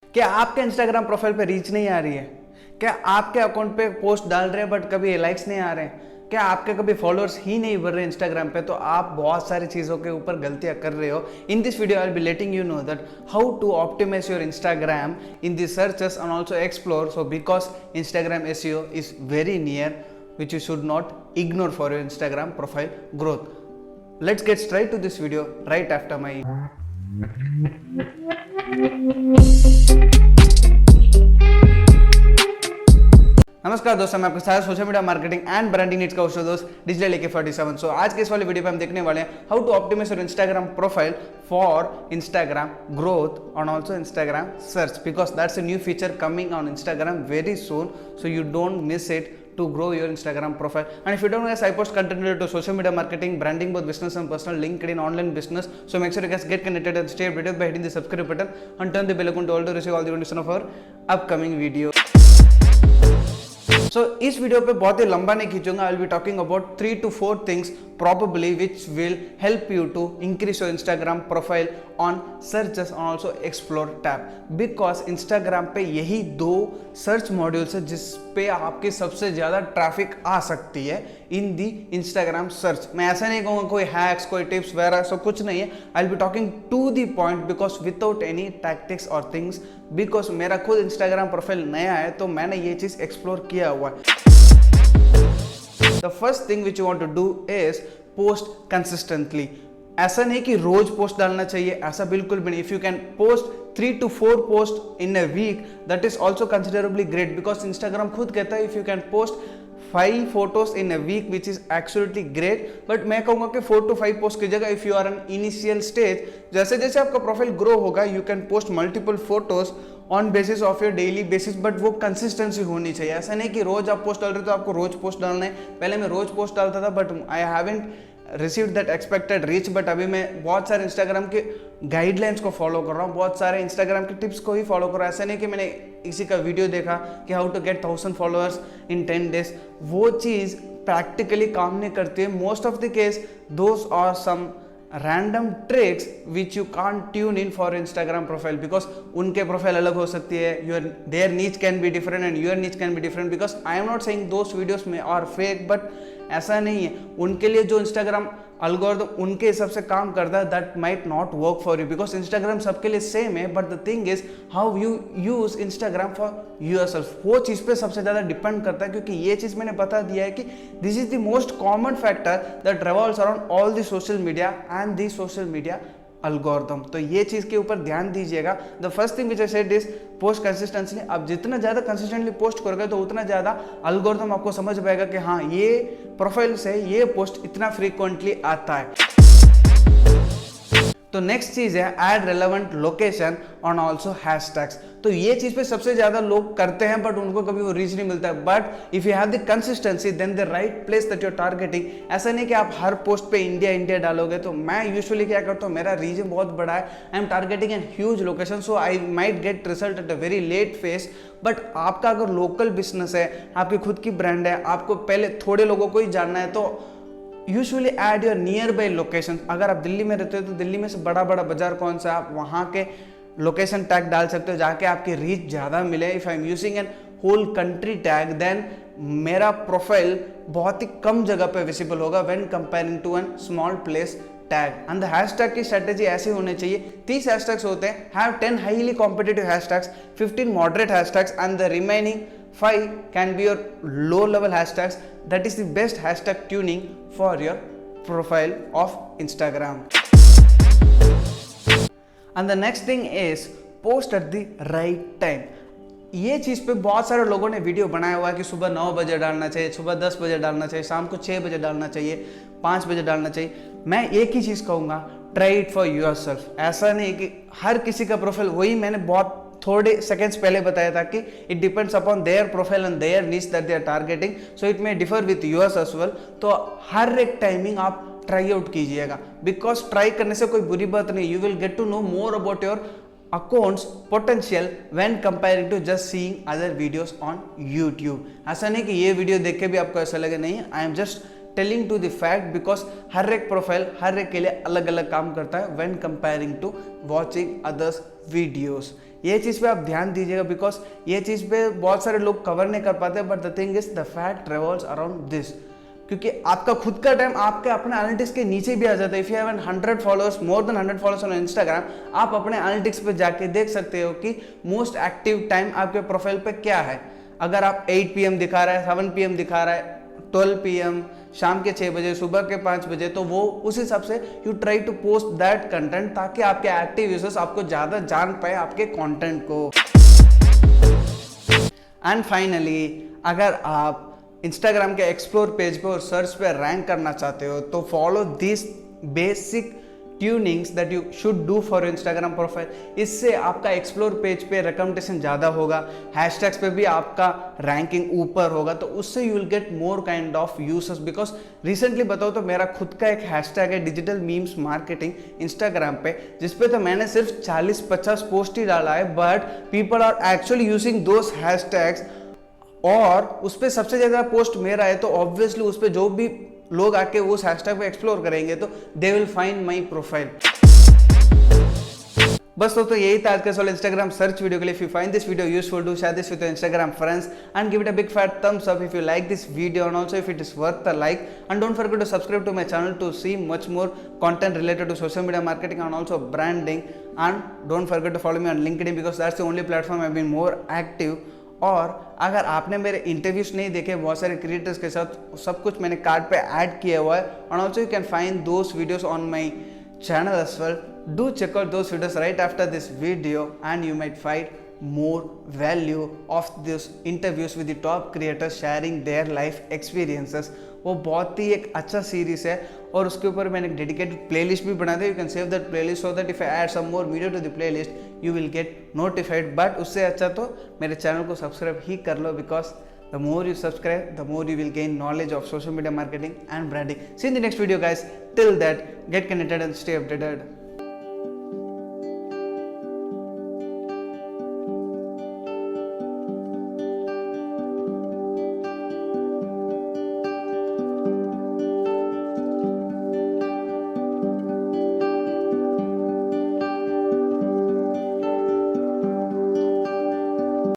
क्या आपके Instagram profile पे रीच नहीं आ रही है? क्या आपके अकाउंट पे पोस्ट डाल रहे हैं बट कभी लाइक्स नहीं आ रहे हैं? क्या आपके कभी फॉलोअर्स ही नहीं बढ़ रहे इंस्टाग्राम पे? तो आप बहुत सारी चीज़ों के ऊपर गलतियां कर रहे हो. In this video I will be letting you know that how to optimize your Instagram in the searches and also explore. So because Instagram SEO is very near, which you should not ignore for your Instagram profile growth. Let's get straight to this video right after my नमस्कार दोस्तों, मैं आपके साथ social media marketing and branding needs का host दोस्त digital AK47. सो आज के इस वाले वीडियो पे हम देखने वाले हैं how to optimize your Instagram profile for Instagram growth and also Instagram search, because that's a new feature coming on Instagram very soon. So you don't miss it to grow your Instagram profile. And if you don't know, guys, I post content related to social media marketing, branding, both business and personal, LinkedIn, online business. So make sure you guys get connected and stay updated by hitting the subscribe button and turn the bell icon to all to receive all the notification of our upcoming video. So इस video पे बहुत ही लंबा नहीं खींचूंगा. I will be talking about 3 to 4 things probably which will help you to increase your Instagram profile on searches and also explore tab, because Instagram पे यही दो सर्च मॉड्यूल्स है जिस पे आपकी सबसे ज़्यादा ट्रैफिक आ सकती है इन दी Instagram सर्च. मैं ऐसा नहीं कहूँगा कोई हैक्स, कोई टिप्स वगैरह सब कुछ नहीं है. I will be talking to the point because without any tactics और थिंग्स, बिकॉज मेरा खुद Instagram प्रोफाइल नया है तो मैंने ये चीज़ एक्सप्लोर किया हुआ है. The first thing which you want to do is post consistently. ऐसा नहीं कि रोज पोस्ट डालना चाहिए, ऐसा बिल्कुल भी नहीं. If you can post 3 to 4 post in a week, that is also considerably great, because Instagram खुद कहता है if you can post 5 photos in a week, which is absolutely great. But मैं कहूँगा कि 4 to 5 पोस्ट की जगह if you are an initial stage, जैसे जैसे आपका प्रोफाइल ग्रो होगा you can post multiple photos on basis of your daily basis, but वो कंसिस्टेंसी होनी चाहिए. ऐसा नहीं कि रोज आप पोस्ट डाल रहे हो तो आपको रोज पोस्ट डालना है. पहले मैं रोज पोस्ट डालता था but I haven't received that expected reach. But अभी मैं बहुत सारे इंस्टाग्राम के गाइडलाइंस को फॉलो कर रहा हूँ, बहुत सारे इंस्टाग्राम के टिप्स को ही फॉलो कर रहा हूँ. ऐसा नहीं कि मैंने किसी का वीडियो देखा कि how to get 1000 followers in 10 days. वो चीज़ प्रैक्टिकली काम नहीं करती है. Most of the case those are some random tricks which you can't tune in for Instagram profile, because उनके प्रोफाइल अलग हो सकती है, their niche can be different and your niche can be different. Because I am not saying those videos में are fake, but ऐसा नहीं है. उनके लिए जो Instagram algorithm उनके हिसाब से काम करता है, that might not work for you, because Instagram सबके लिए सेम है. but the thing is how you use Instagram for yourself, वो चीज़ पे सबसे ज़्यादा डिपेंड करता है. क्योंकि ये चीज़ मैंने बता दिया है कि this is the most common factor that revolves around all the social media and the social media algorithm. तो ये चीज़ के ऊपर ध्यान दीजिएगा. The first thing which I said is post consistently. आप जितना ज़्यादा कंसिस्टेंटली पोस्ट करोगे तो उतना ज़्यादा अल्गोरिथम आपको समझ पाएगा कि हाँ ये प्रोफाइल से ये पोस्ट इतना फ्रीक्वेंटली आता है. तो नेक्स्ट चीज़ है add relevant location on also hashtags. तो ये चीज़ पे सबसे ज़्यादा लोग करते हैं बट उनको कभी वो रीच नहीं मिलता है. But if you have the consistency then the right place that you are targeting. ऐसा नहीं कि आप हर पोस्ट पे इंडिया इंडिया डालोगे. तो मैं यूजुअली क्या करता हूँ, मेरा रीजन बहुत बड़ा है, I am targeting an huge location, so I might get result at a very late phase. But आपका अगर लोकल बिजनेस है, आपकी खुद की ब्रांड है, आपको पहले थोड़े लोगों को ही जानना है, तो usually add your nearby location. अगर आप दिल्ली में रहते हो तो दिल्ली में से बड़ा बड़ा बाजार कौन सा, आप वहाँ के लोकेशन टैग डाल सकते हो जाके आपकी रीच ज़्यादा मिले. If I am using an whole country tag then मेरा प्रोफाइल बहुत ही कम जगह पे विजिबल होगा when comparing to an small place tag. And the hashtag की स्ट्रेटेजी ऐसे होने चाहिए. 30 हैशटैग्स होते हैं. Have 10 highly competitive hashtags, 15 moderate hashtags and the remaining 5 can be your low level hashtags. That is the best hashtag tuning for your profile of Instagram. And the next thing is post at the right time. ये चीज़ पे बहुत सारे लोगों ने video बनाया हुआ है कि सुबह 9 बजे डालना चाहिए, सुबह 10 बजे डालना चाहिए, शाम को 6 बजे डालना चाहिए, 5 बजे डालना चाहिए. मैं एक ही चीज़ कहूँगा, try it for your self. ऐसा नहीं कि हर किसी का प्रोफाइल, वही मैंने बहुत थोड़े सेकेंड्स पहले बताया था कि it depends upon their profile and their niche that they are targeting, so it may differ with yours as well. तो हर एक टाइमिंग आप ट्राई आउट कीजिएगा, बिकॉज ट्राई करने से कोई बुरी बात नहीं. You will get to know more about your accounts potential when comparing to just seeing other videos on YouTube. ऐसा नहीं कि ये वीडियो देख के भी आपको ऐसा लगे, नहीं. I am just telling to the fact, because हर एक प्रोफाइल हर एक के लिए अलग अलग काम करता है when comparing to watching others videos. ये चीज़ पे आप ध्यान दीजिएगा, बिकॉज ये चीज़ पे बहुत सारे लोग कवर नहीं कर पाते, but the thing is the fact travels around this, क्योंकि आपका खुद का टाइम आपके अपने एनालिटिक्स के नीचे भी आ जाता है। If you have 100 followers, more than 100 followers on Instagram, आप अपने एनालिटिक्स पे जाके देख सकते हो कि मोस्ट एक्टिव टाइम आपके प्रोफाइल पे क्या है। अगर आप 8 PM दिखा रहा है, 7 PM दिखा रहा है, 12 PM, शाम के 6 बजे, सुबह के 5 बजे, तो वो उस हिसाब से you try to post that content, ताकि आपके एक्टिव यूजर्स आपको ज़्यादा जान पाए आपके कंटेंट को। एंड फाइनली, अगर आप इंस्टाग्राम के एक्सप्लोर पेज पे और सर्च पे रैंक करना चाहते हो, तो follow this basic tunings that you should do for Instagram profile. इससे आपका एक्सप्लोर पेज पे रिकमेंडेशन ज़्यादा होगा, हैशटैग्स पे भी आपका रैंकिंग ऊपर होगा, तो उससे you will get more kind of users. Because recently बताओ तो मेरा खुद का एक हैशटैग है डिजिटल मीम्स मार्केटिंग इंस्टाग्राम पे, जिसपे तो मैंने सिर्फ 40-50 पोस्ट ही डाला है, but people are actually using those hashtags, और उस पर सबसे ज़्यादा पोस्ट मेरा है, तो ऑब्वियसली उस पर जो भी लोग आके उस हैशटैग पे एक्सप्लोर करेंगे तो they will find my profile. बस तो यही था आज का सवाल इंस्टाग्राम सर्च वीडियो के लिए। If you find this video useful, do share this with your Instagram friends and give it a big fat thumbs up if you like this video, and also if it is worth a like, and don't forget to subscribe to my channel to see much more content related to social media marketing and also branding, and don't forget to follow me on LinkedIn because that's the only platform I've been more active। और अगर आपने मेरे interviews नहीं देखे बहुत सारे creators के साथ, सब कुछ मैंने कार्ड पे ऐड किया हुआ है, and also you can find those videos on my channel as well. Do check out those videos right after this video, and you might find more value of these interviews with the top creators sharing their life experiences। वो बहुत ही एक अच्छा series है, और उसके ऊपर मैंने एक डेडिकेटेड प्लेलिस्ट भी बना दिया। You can save that playlist so that if I add some more video to the playlist you will get notified. But उससे अच्छा तो मेरे चैनल को सब्सक्राइब ही कर लो, because the more you subscribe, the more you will gain knowledge of social media marketing and branding. See you in the next video, guys. Till that, get connected and stay updated.